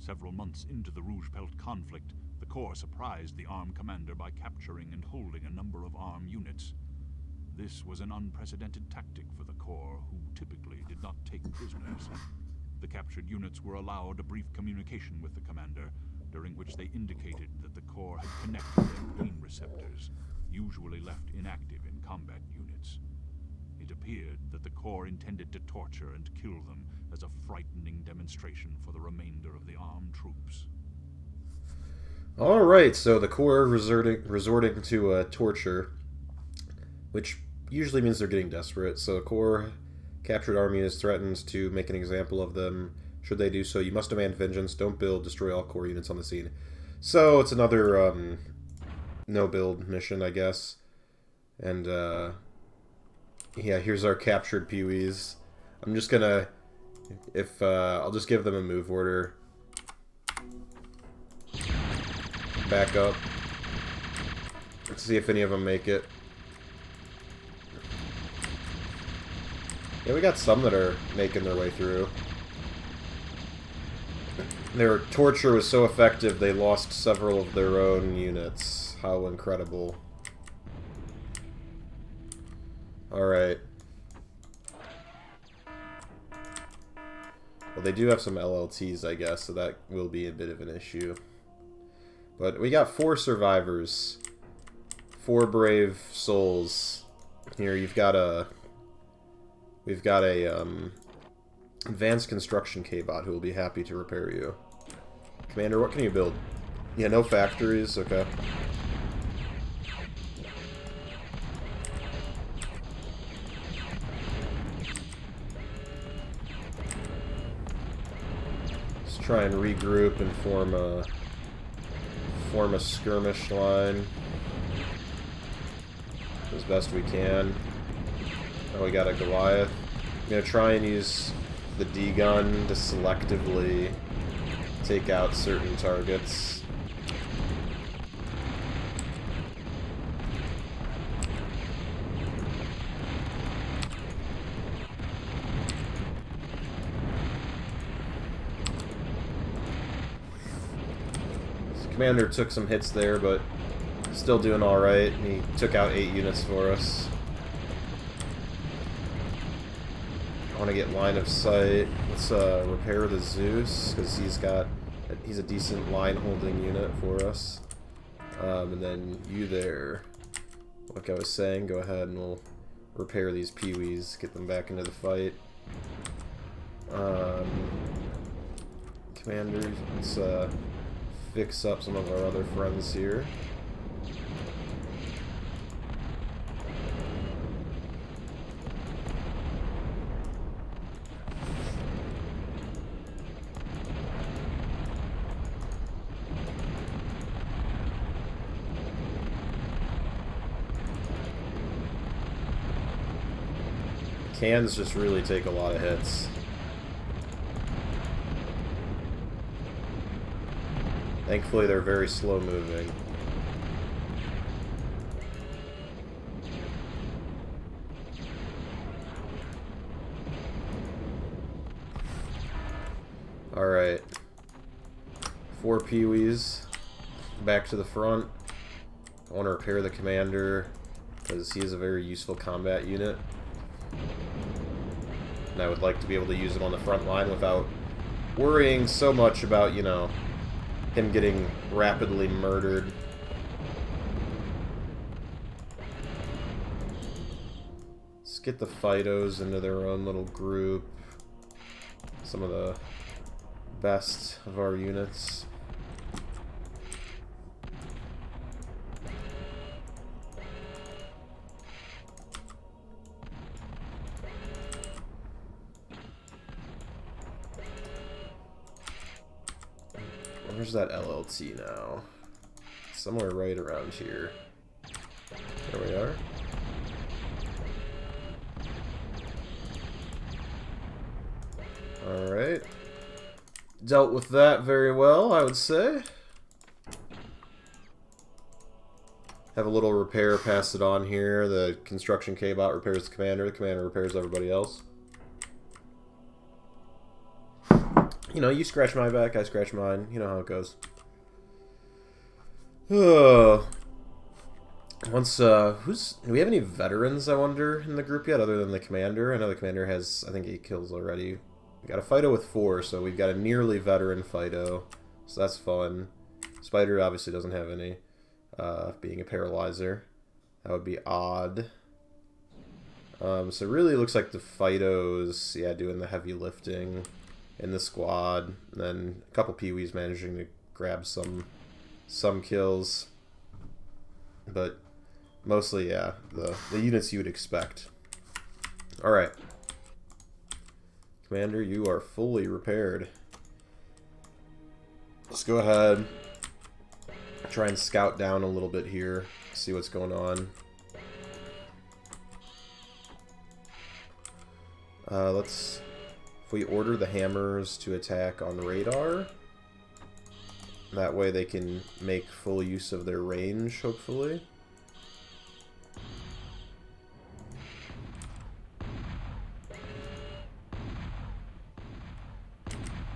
Several months into the Rouge Pelt conflict, the Corps surprised the ARM commander by capturing and holding a number of ARM units. This was an unprecedented tactic for the Corps, who typically did not take prisoners. The captured units were allowed a brief communication with the commander, during which they indicated that the Corps had connected their pain receptors, usually left inactive in combat units. It appeared that the Corps intended to torture and kill them as a frightening demonstration for the remainder of the ARM troops. Alright, so the Corps resorting to torture, which usually means they're getting desperate. So the Corps captured army is threatened to make an example of them. Should they do so, you must demand vengeance. Don't build, destroy all Corps units on the scene. So it's another no-build mission, I guess. And, yeah, here's our captured Pee-wees. I'm just gonna... I'll just give them a move order. Back up. Let's see if any of them make it. Yeah, we got some that are making their way through. Their torture was so effective, they lost several of their own units. How incredible. Alright. Well, they do have some LLTs, I guess, so that will be a bit of an issue. But we got 4 survivors. 4 brave souls. Here, you've got a... We've got a, advanced construction K-bot who will be happy to repair you. Commander, what can you build? Yeah, no factories? Okay. Let's try and regroup and form a skirmish line as best we can. Oh, we got a Goliath. I'm gonna try and use the D-gun to selectively take out certain targets. So Commander took some hits there, but still doing alright. He took out 8 units for us. I want to get line of sight. Let's repair the Zeus, because he's a decent line holding unit for us. And then you there, like I was saying, go ahead and we'll repair these Pee-wees, get them back into the fight. Commander, let's fix up some of our other friends here. Cans just really take a lot of hits. Thankfully, they're very slow moving. Alright. 4 Pee-wees. Back to the front. I want to repair the commander, because he is a very useful combat unit. And I would like to be able to use him on the front line without worrying so much about, you know, him getting rapidly murdered. Let's get the Fidos into their own little group. Some of the best of our units. Where's that LLT now? Somewhere right around here. There we are. Alright. Dealt with that very well, I would say. Have a little repair, pass it on here. The construction K-bot repairs the commander repairs everybody else. You know, you scratch my back, I scratch mine. You know how it goes. Oh. Once, do we have any veterans, I wonder, in the group yet, other than the commander? I know the commander has, I think, 8 kills already. We got a Fido with 4, so we've got a nearly veteran Fido. So that's fun. Spider obviously doesn't have any, being a paralyzer. That would be odd. So it really looks like the Fidos, yeah, doing the heavy lifting in the squad. And then a couple Pee-wees managing to grab some kills. But mostly, yeah, the units you would expect. Alright. Commander, you are fully repaired. Let's go ahead. Try and scout down a little bit here. See what's going on. If we order the hammers to attack on radar, that way they can make full use of their range, hopefully.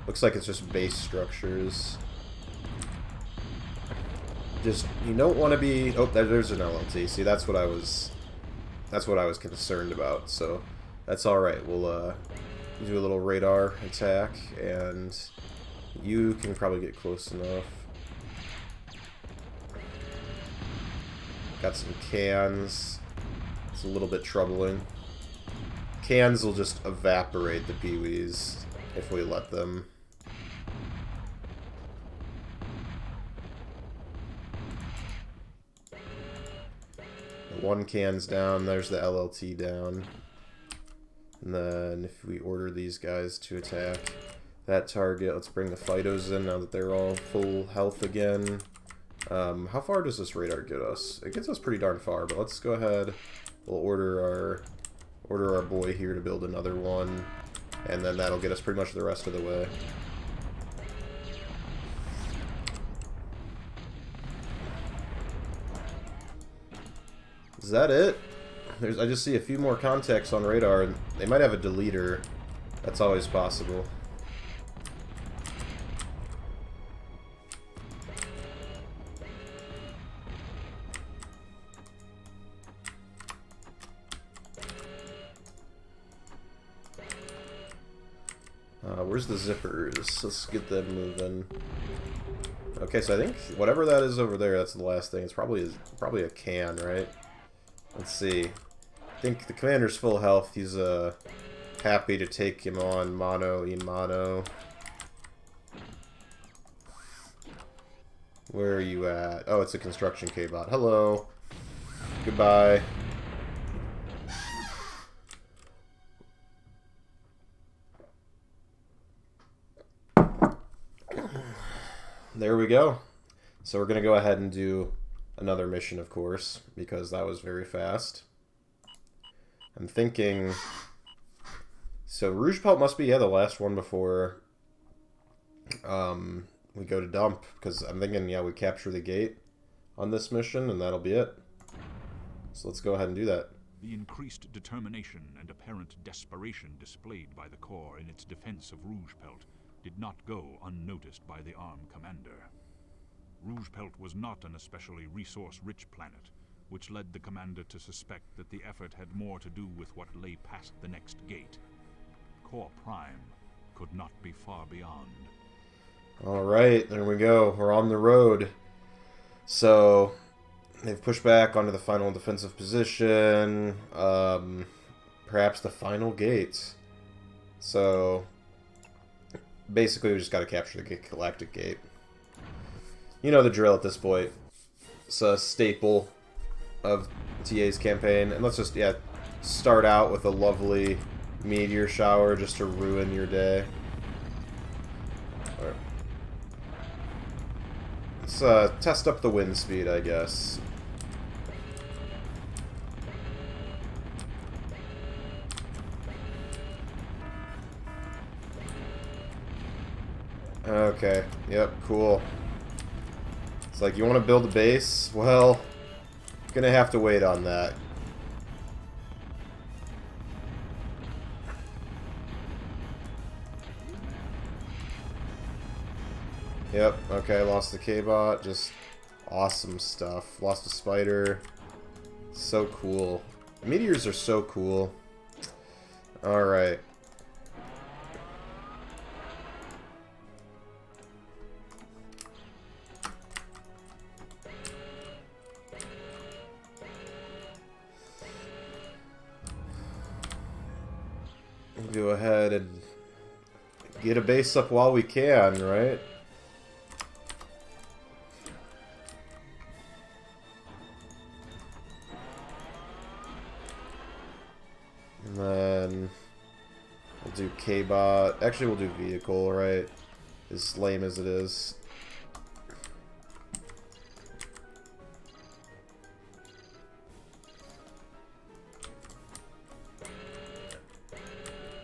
Looks like it's just base structures. Just, you don't want to be... Oh, there's an LLT. See, that's what I was concerned about. So that's all right. We'll do a little radar attack, and you can probably get close enough. Got some cans. It's a little bit troubling. Cans will just evaporate the Pee-wees if we let them. One can's down, there's the LLT down. And then if we order these guys to attack that target, let's bring the Fidos in now that they're all full health again. How far does this radar get us? It gets us pretty darn far, but let's go ahead. We'll order our boy here to build another one, and then that'll get us pretty much the rest of the way. Is that it? I just see a few more contacts on radar, and they might have a deleter. That's always possible. Where's the zippers? Let's get them moving. Okay, so I think whatever that is over there, that's the last thing. It's probably a can, right? Let's see. I think the commander's full health. He's happy to take him on mano a mano. Where are you at? Oh, it's a construction K-bot. Hello. Goodbye. There we go. So we're going to go ahead and do another mission, of course, because that was very fast. I'm thinking... So Rouge Pelt must be, yeah, the last one before we go to dump, because I'm thinking, yeah, we capture the gate on this mission, and that'll be it. So let's go ahead and do that. The increased determination and apparent desperation displayed by the Corps in its defense of Rouge Pelt did not go unnoticed by the ARM commander. Rouge Pelt was not an especially resource-rich planet, which led the commander to suspect that the effort had more to do with what lay past the next gate. Corps Prime could not be far beyond. Alright, there we go. We're on the road. So, they've pushed back onto the final defensive position. Perhaps the final gate. So, basically we just got to capture the Galactic Gate. You know the drill at this point. It's a staple of TA's campaign. And let's just, yeah, start out with a lovely meteor shower just to ruin your day. Right. Let's test up the wind speed, I guess. Okay, yep, cool. It's like, you want to build a base? Well, gonna have to wait on that. Yep, okay, lost the K-bot. Just awesome stuff. Lost a spider. So cool. Meteors are so cool. Alright. Go ahead and get a base up while we can, right? And then we'll do K-bot. Actually, we'll do vehicle, right? As lame as it is.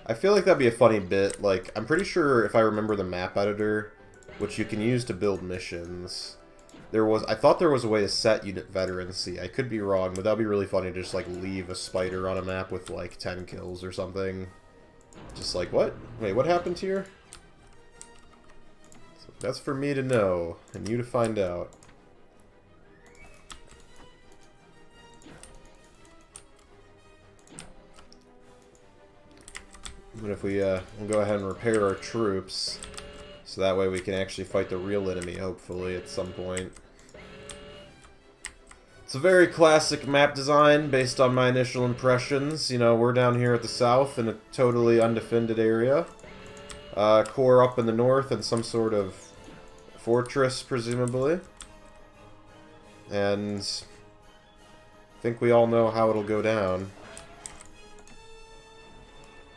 I feel like that'd be a funny bit. Like, I'm pretty sure if I remember the map editor, which you can use to build missions, I thought there was a way to set unit veterancy. I could be wrong, but that'd be really funny to just, like, leave a spider on a map with, like, 10 kills or something. Just like, what? Wait, what happened here? So that's for me to know, and you to find out. But if we'll go ahead and repair our troops, so that way we can actually fight the real enemy, hopefully, at some point. It's a very classic map design, based on my initial impressions. You know, we're down here at the south in a totally undefended area. Core up in the north and some sort of fortress, presumably. And I think we all know how it'll go down.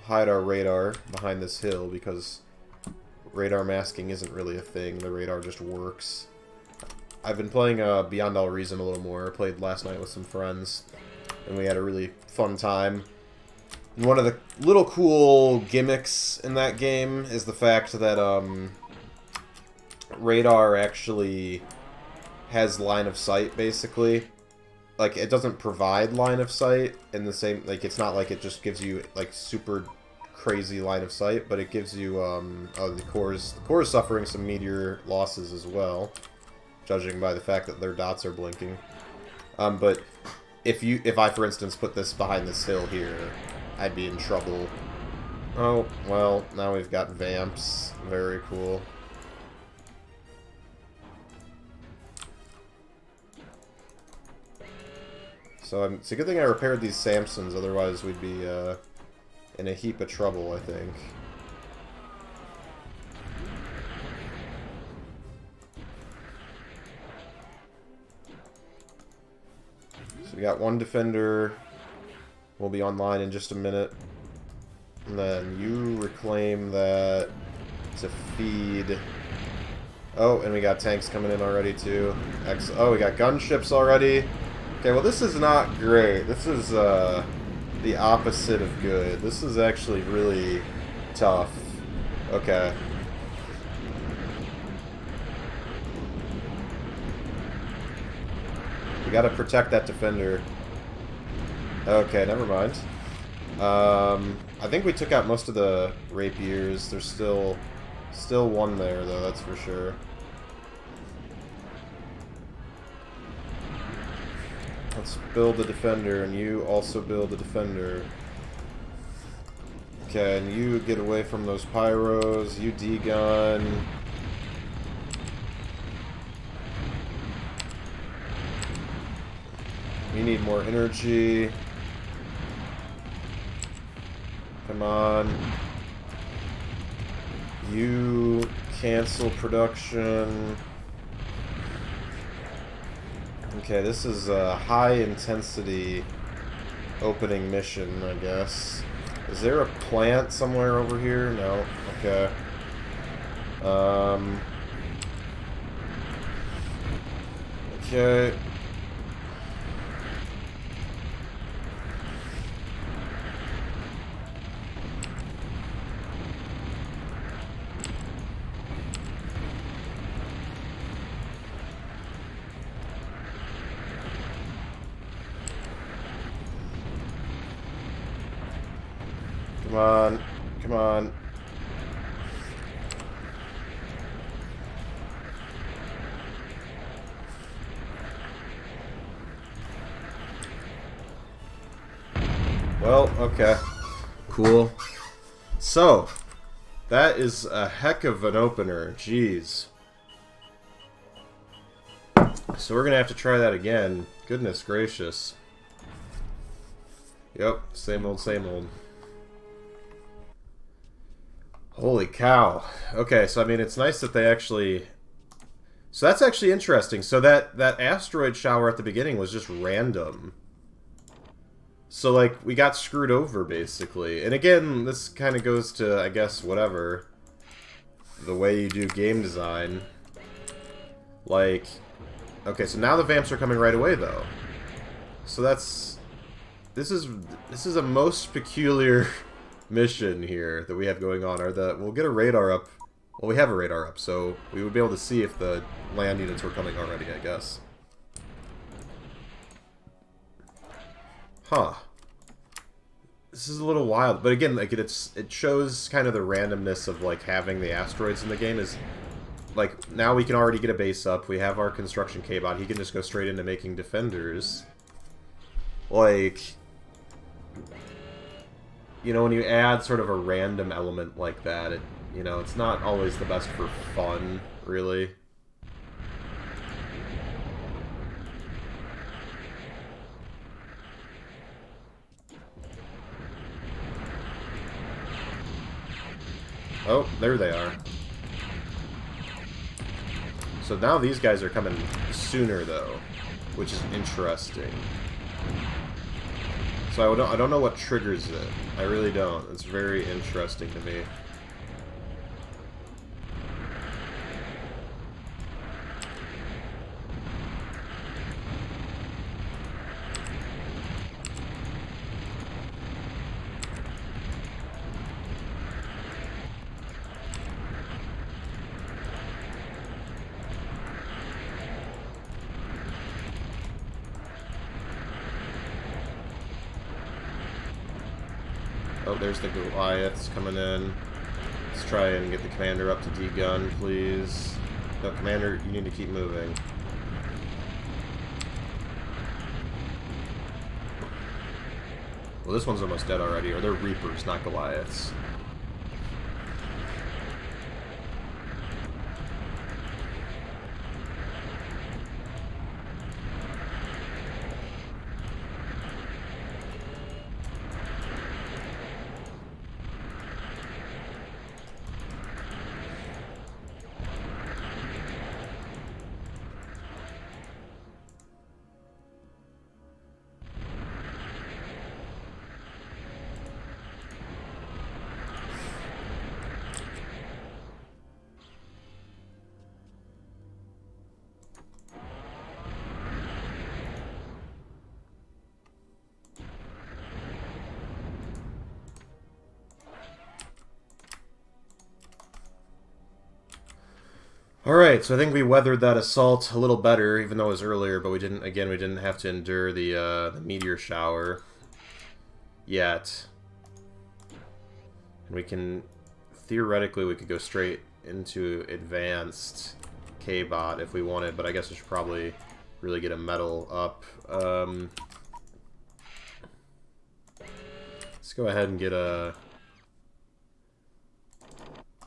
Hide our radar behind this hill because radar masking isn't really a thing. The radar just works. I've been playing Beyond All Reason a little more. I played last night with some friends, and we had a really fun time. And one of the little cool gimmicks in that game is the fact that radar actually has line of sight, basically. Like, it doesn't provide line of sight in the same... Like, it's not like it just gives you, like, super crazy line of sight, but it gives you, oh, the core is suffering some meteor losses as well, judging by the fact that their dots are blinking. But if I, for instance, put this behind this hill here, I'd be in trouble. Oh, well, now we've got vamps. Very cool. So it's a good thing I repaired these Samsons, otherwise we'd be in a heap of trouble, I think. So we got one defender. We'll be online in just a minute. And then you reclaim that to feed. Oh, and we got tanks coming in already too. Oh, we got gunships already. Okay, well this is not great. This is the opposite of good. This is actually really tough. Okay. We gotta protect that defender. Okay, never mind. I think we took out most of the rapiers. There's still one there though, that's for sure. Let's build the defender, and you also build the defender. Okay, and you get away from those pyros. You D-gun. You need more energy. Come on. You cancel production. Okay, this is a high-intensity opening mission, I guess. Is there a plant somewhere over here? No. Okay. Okay. Come on. Come on. Well, okay. Cool. So, that is a heck of an opener. Jeez. So we're going to have to try that again. Goodness gracious. Yep, same old, same old. Holy cow. Okay, so I mean, it's nice that they actually... So that's actually interesting. So that asteroid shower at the beginning was just random. So, like, we got screwed over, basically. And again, this kind of goes to, I guess, whatever. The way you do game design. Like... Okay, so now the vamps are coming right away, though. So that's... This is a most peculiar mission here that we have going on. We'll get a radar up. Well, we have a radar up, so we would be able to see if the land units were coming already, I guess. Huh. This is a little wild, but again, like it shows kind of the randomness of like having the asteroids in the game. Is like now we can already get a base up. We have our construction K-bot. He can just go straight into making defenders. Like, you know, when you add sort of a random element like that, you know, it's not always the best for fun, really. Oh, there they are. So now these guys are coming sooner, though, which is interesting. So I don't know what triggers it. I really don't. It's very interesting to me. Oh, there's the Goliaths coming in. Let's try and get the commander up to D-gun, please. No, commander, you need to keep moving. Well, this one's almost dead already, or they're Reapers, not Goliaths. Alright, so I think we weathered that assault a little better, even though it was earlier, but we didn't have to endure the meteor shower yet. And we can, theoretically, we could go straight into advanced K-bot if we wanted, but I guess we should probably really get a medal up. Let's go ahead and get a...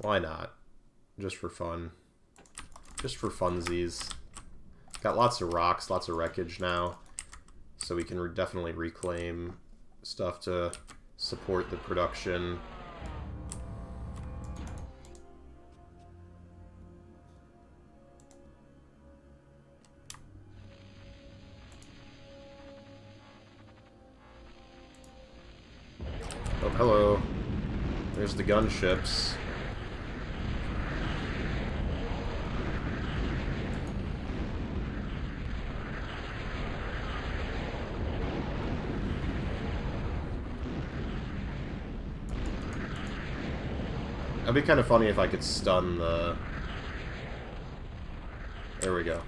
Why not? Just for fun. Just for funsies. Got lots of rocks, lots of wreckage now. So we can definitely reclaim stuff to support the production. Oh, hello. There's the gunships. It'd be kind of funny if I could stun the... There we go.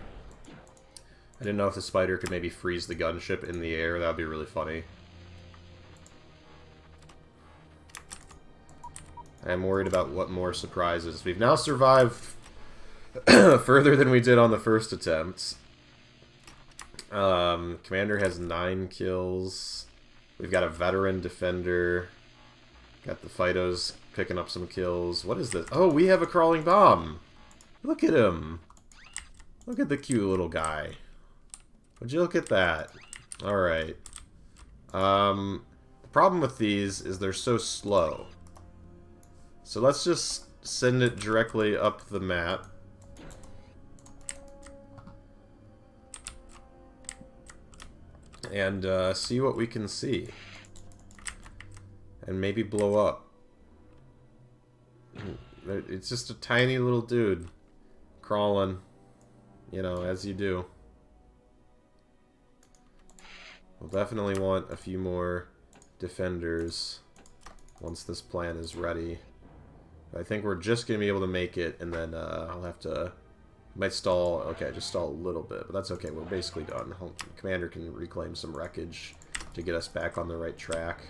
I didn't know if the spider could maybe freeze the gunship in the air. That would be really funny. I'm worried about what more surprises. We've now survived further than we did on the first attempt. Commander has 9 kills. We've got a veteran defender. Got the Phytos picking up some kills. What is this? Oh, we have a crawling bomb. Look at him. Look at the cute little guy. Would you look at that? Alright. The problem with these is they're so slow. So let's just send it directly up the map. And see what we can see. And maybe blow up. It's just a tiny little dude. Crawling. You know, as you do. We'll definitely want a few more defenders once this plan is ready. I think we're just going to be able to make it, and then I'll have to... Might stall... Okay, just stall a little bit, but that's okay. We're basically done. Commander can reclaim some wreckage to get us back on the right track.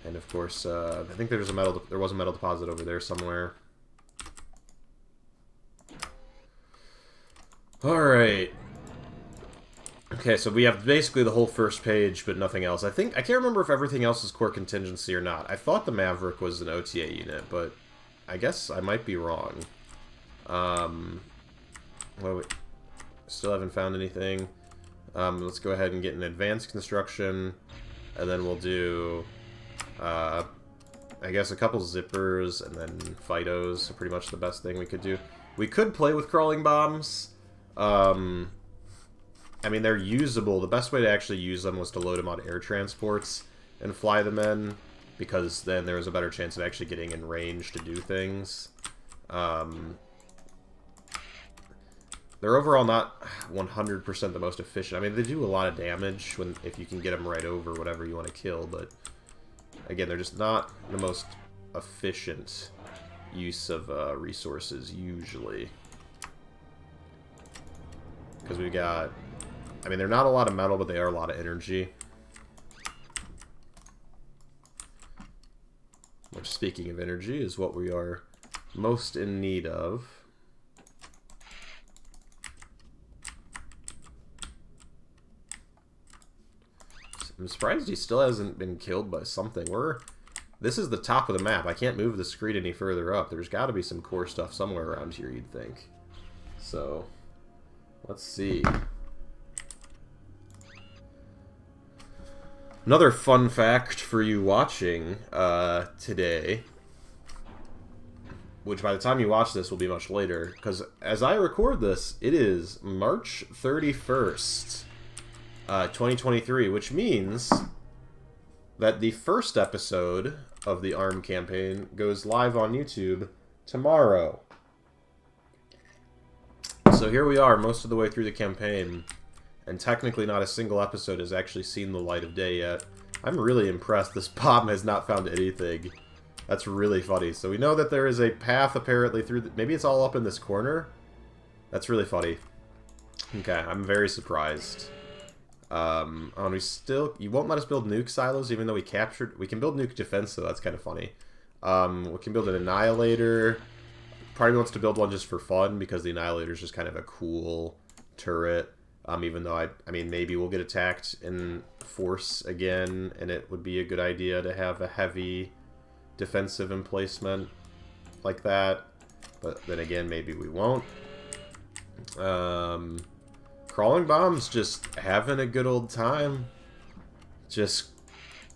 And of course, I think there was a metal deposit over there somewhere. Alright. Okay, so we have basically the whole first page, but nothing else. I can't remember if everything else is core contingency or not. I thought the Maverick was an OTA unit, but I guess I might be wrong. Well, still haven't found anything. Let's go ahead and get an advanced construction, and then we'll do, I guess, a couple zippers, and then Phytos are pretty much the best thing we could do. We could play with crawling bombs. I mean, they're usable. The best way to actually use them was to load them on air transports and fly them in, because then there was a better chance of actually getting in range to do things. They're overall not 100% the most efficient. I mean, they do a lot of damage if you can get them right over whatever you want to kill, but again, they're just not the most efficient use of resources, usually. Because we've got... I mean, they're not a lot of metal, but they are a lot of energy. Which, speaking of energy, is what we are most in need of. I'm surprised he still hasn't been killed by something. This is the top of the map. I can't move the screen any further up. There's got to be some core stuff somewhere around here, you'd think. So, let's see. Another fun fact for you watching today, which by the time you watch this will be much later, because as I record this, it is March 31st, 2023, which means that the first episode of the ARM campaign goes live on YouTube tomorrow. So here we are, most of the way through the campaign, and technically not a single episode has actually seen the light of day yet. I'm really impressed this bomb has not found anything. That's really funny. So we know that there is a path apparently through... maybe it's all up in this corner? That's really funny. Okay, I'm very surprised. And we still... you won't let us build nuke silos even though we captured... we can build nuke defense, so that's kind of funny. We can build an Annihilator. Probably wants to build one just for fun because the Annihilator is just kind of a cool turret. Even though I mean, maybe we'll get attacked in force again, and it would be a good idea to have a heavy defensive emplacement like that. But then again, maybe we won't. Crawling bombs just having a good old time. Just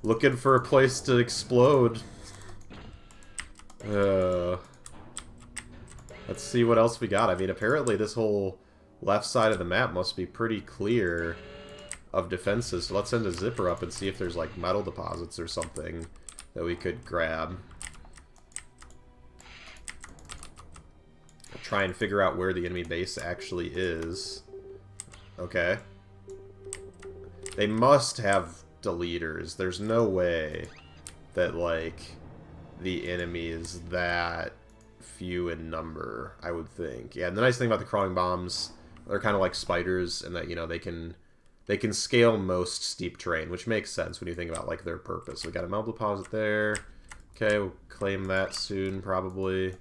looking for a place to explode. Let's see what else we got. I mean, apparently this whole left side of the map must be pretty clear of defenses. So let's send a zipper up and see if there's like metal deposits or something that we could grab. I'll try and figure out where the enemy base actually is. Okay. They must have deleters. There's no way that like the enemy is that few in number, I would think. Yeah, and the nice thing about the crawling bombs, they're kind of like spiders in that, you know, they can scale most steep terrain, which makes sense when you think about like their purpose. We got a metal deposit there. Okay, we'll claim that soon probably.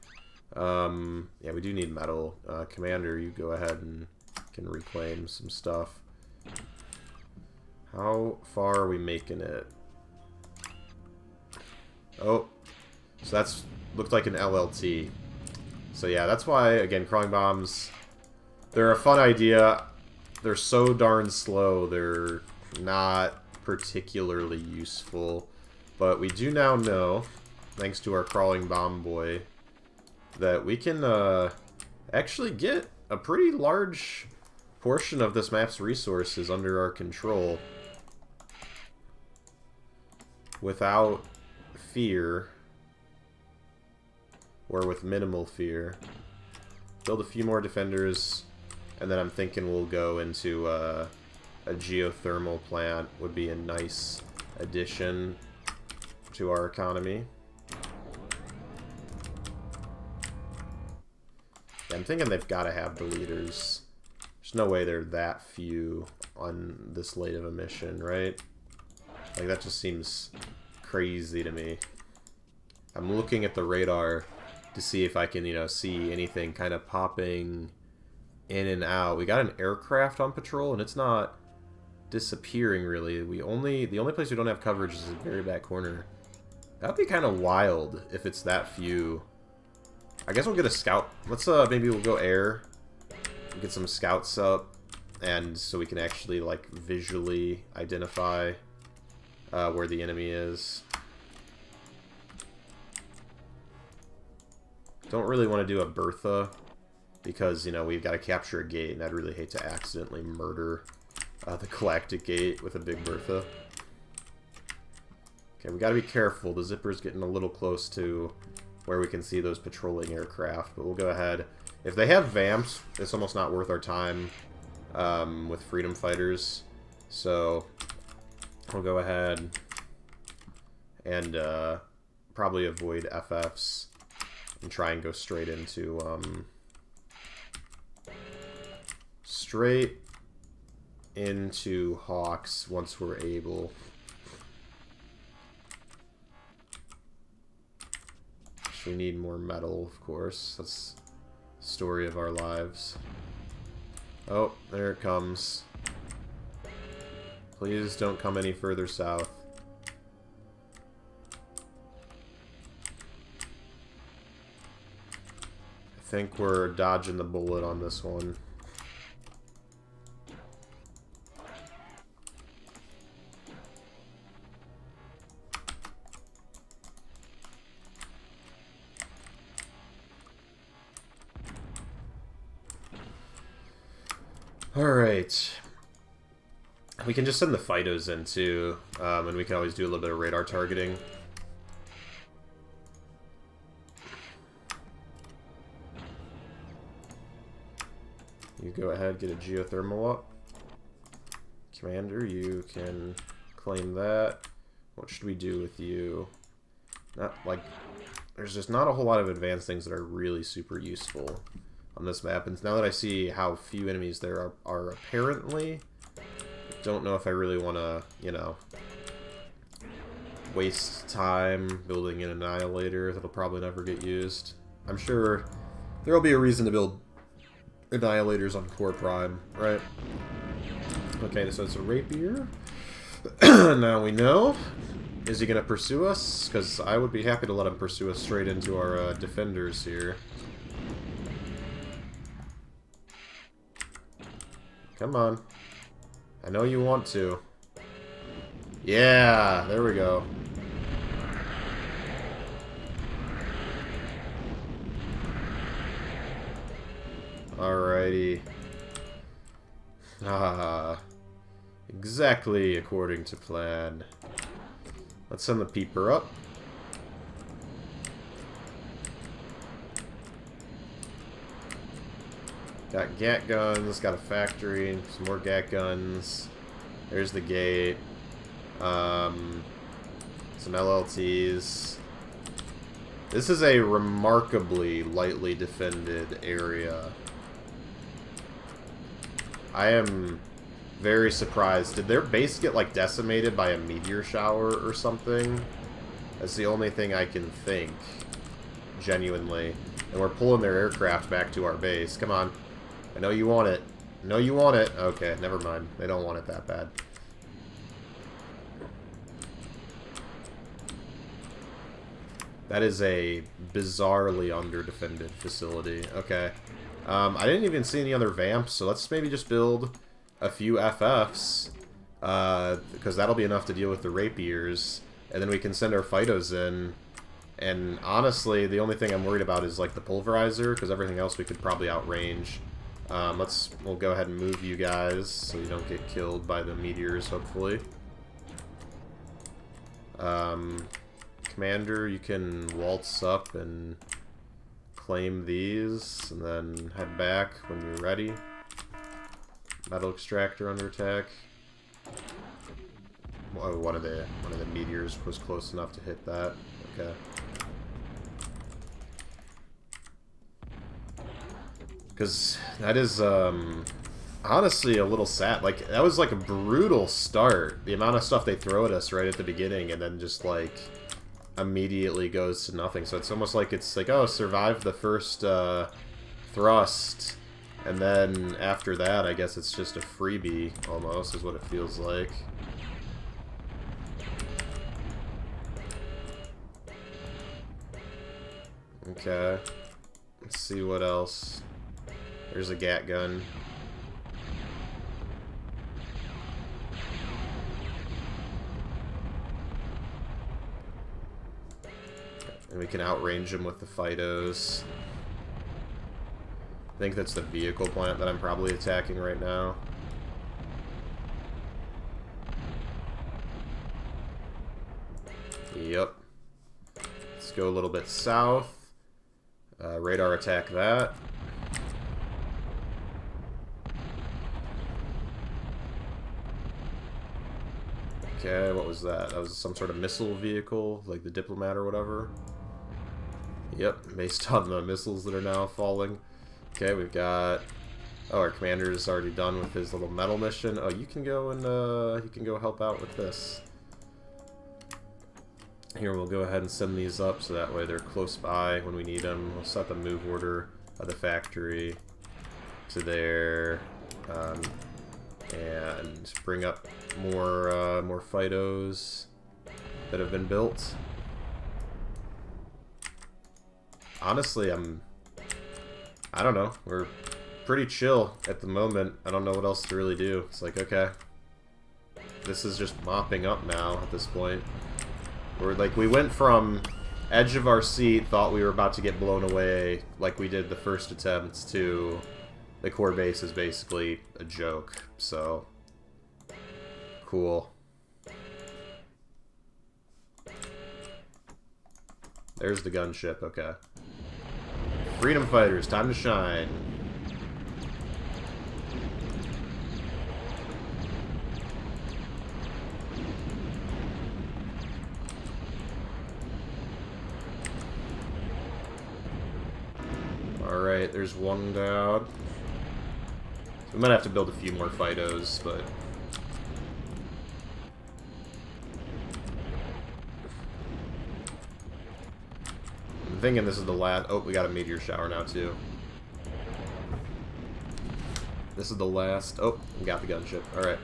Yeah, we do need metal. Commander, you go ahead and can reclaim some stuff. How far are we making it? Oh, so that's looked like an LLT. So yeah, that's why, again, crawling bombs, they're a fun idea. They're so darn slow, they're not particularly useful. But we do now know, thanks to our crawling bomb boy, that we can actually get a pretty large portion of this map's resources under our control without fear, or with minimal fear. Build a few more defenders, and then I'm thinking we'll go into a geothermal plant. Would be a nice addition to our economy. Yeah, I'm thinking they've got to have the leaders. There's no way they're that few on this late of a mission, right? Like, that just seems crazy to me. I'm looking at the radar to see if I can, you know, see anything kind of popping in and out. We got an aircraft on patrol, and it's not disappearing, really. The only place we don't have coverage is the very back corner. That would be kind of wild if it's that few. I guess we'll get a scout. Let's, maybe we'll go air. Get some scouts up, and so we can actually, like, visually identify where the enemy is. Don't really want to do a Bertha, because, you know, we've got to capture a gate, and I'd really hate to accidentally murder the Galactic Gate with a big Bertha. Okay, we got to be careful. The zipper's getting a little close to where we can see those patrolling aircraft, but we'll go ahead. If they have vamps, it's almost not worth our time with freedom fighters, so we'll go ahead and probably avoid FFs and try and go straight into Hawks once we're able. We need more metal, of course. That's the story of our lives. Oh, there it comes. Please don't come any further south. I think we're dodging the bullet on this one. Alright. We can just send the Phytos in too, and we can always do a little bit of radar targeting. You go ahead, get a geothermal up. Commander, you can claim that. What should we do with you? Not like, there's just not a whole lot of advanced things that are really super useful on this map, and now that I see how few enemies there are apparently, don't know if I really want to, you know, waste time building an Annihilator that'll probably never get used. I'm sure there'll be a reason to build Annihilators on Core Prime, right? Okay, so it's a Rapier. Now we know. Is he going to pursue us? Because I would be happy to let him pursue us straight into our defenders here. Come on. I know you want to. Yeah, there we go. Alrighty. Ah, exactly according to plan. Let's send the peeper up. Got gat guns, got a factory, some more gat guns. There's the gate. Some LLTs. This is a remarkably lightly defended area. I am very surprised. Did their base get, like, decimated by a meteor shower or something? That's the only thing I can think. Genuinely. And we're pulling their aircraft back to our base. Come on. I know you want it. I know you want it. Okay, never mind. They don't want it that bad. That is a bizarrely under-defended facility. Okay. I didn't even see any other vamps, so let's maybe just build a few FFs. Because that'll be enough to deal with the rapiers. And then we can send our Phytos in. And honestly, the only thing I'm worried about is like the pulverizer, because everything else we could probably outrange. We'll go ahead and move you guys so you don't get killed by the meteors, hopefully. Commander, you can waltz up and claim these, and then head back when you're ready. Metal extractor under attack. Oh, one of the meteors was close enough to hit that. Okay. Because that is honestly a little sad. Like, that was like a brutal start. The amount of stuff they throw at us right at the beginning, and then just like immediately goes to nothing. So it's almost like it's like, oh, survive the first thrust, and then after that, I guess it's just a freebie almost, is what it feels like. Okay, let's see what else. There's a gat gun. And we can outrange him with the Phytos. I think that's the vehicle plant that I'm probably attacking right now. Yep. Let's go a little bit south. Radar attack that. Okay, what was that? That was some sort of missile vehicle, like the Diplomat or whatever. Yep, based on the missiles that are now falling. Okay, we've got... Oh, our commander is already done with his little metal mission. Oh, you can go and you can go help out with this. Here, we'll go ahead and send these up so that way they're close by when we need them. We'll set the move order of the factory to there, and bring up more Phytos that have been built. Honestly, I don't know. We're pretty chill at the moment. I don't know what else to really do. It's like, okay, this is just mopping up now at this point. We're like, we went from edge of our seat, thought we were about to get blown away like we did the first attempt, to the core base is basically a joke. So cool. There's the gunship. Okay. Freedom fighters, time to shine. Alright, there's one down. We might have to build a few more Phytos, but... I'm thinking this is the last... Oh, we got a meteor shower now, too. This is the last... Oh, we got the gunship. Alright.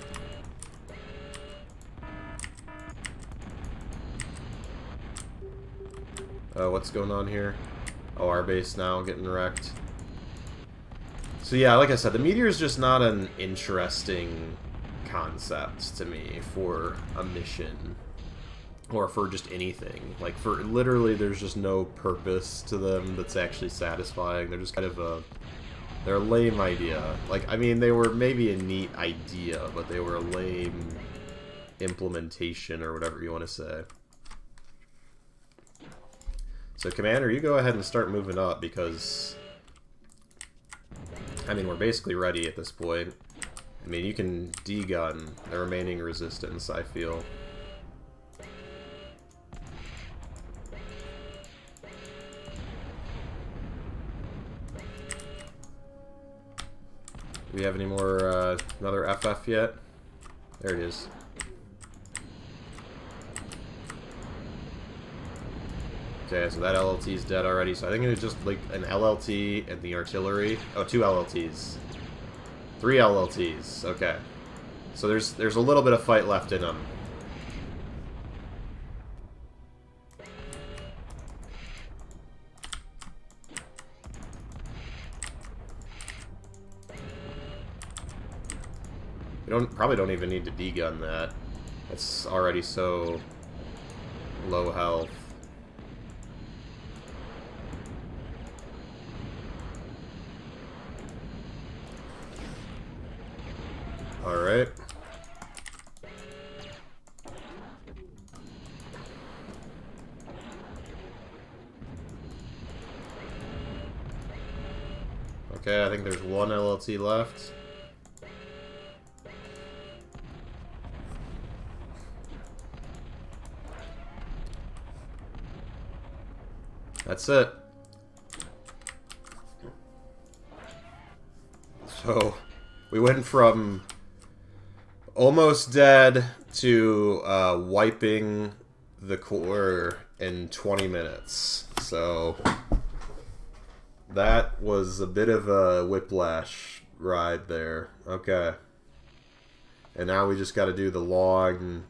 What's going on here? Oh, our base now getting wrecked. So yeah, like I said, the meteor is just not an interesting concept to me for a mission. Or for just anything. Like, for literally, there's just no purpose to them that's actually satisfying. They're just kind of a... They're a lame idea. Like, I mean, they were maybe a neat idea, but they were a lame implementation, or whatever you want to say. So, Commander, you go ahead and start moving up, because... I mean, we're basically ready at this point. I mean, you can D-gun the remaining resistance, I feel. Do we have any more, another FF yet? There it is. Okay, so that LLT is dead already, so I think it was just, like, an LLT and the artillery. Oh, 2 LLTs. 3 LLTs, okay. So there's a little bit of fight left in them. We probably don't even need to degun that. It's already so low health. Alright. Okay, I think there's one LLT left. That's it. So, we went from almost dead to wiping the core in 20 minutes. So, that was a bit of a whiplash ride there. Okay. And now we just got to do the long,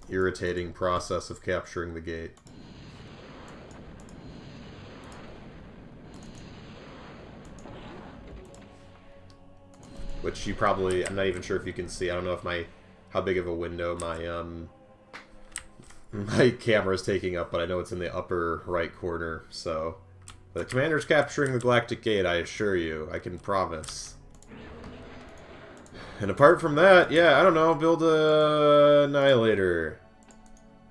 irritating process of capturing the gate. Which you probably, I'm not even sure if you can see. I don't know if how big of a window my camera is taking up, but I know it's in the upper right corner. So, the commander's capturing the Galactic Gate, I assure you. I can promise. And apart from that, yeah, I don't know, build a Annihilator.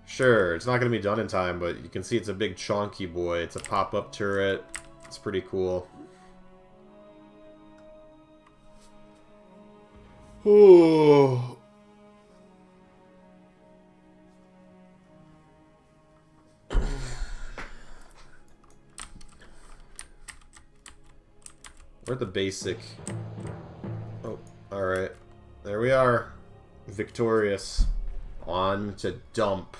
Sure, it's not going to be done in time, but you can see it's a big chonky boy. It's a pop-up turret. It's pretty cool. Oh. Where'd the basic... Oh, alright. There we are. Victorious. On to dump.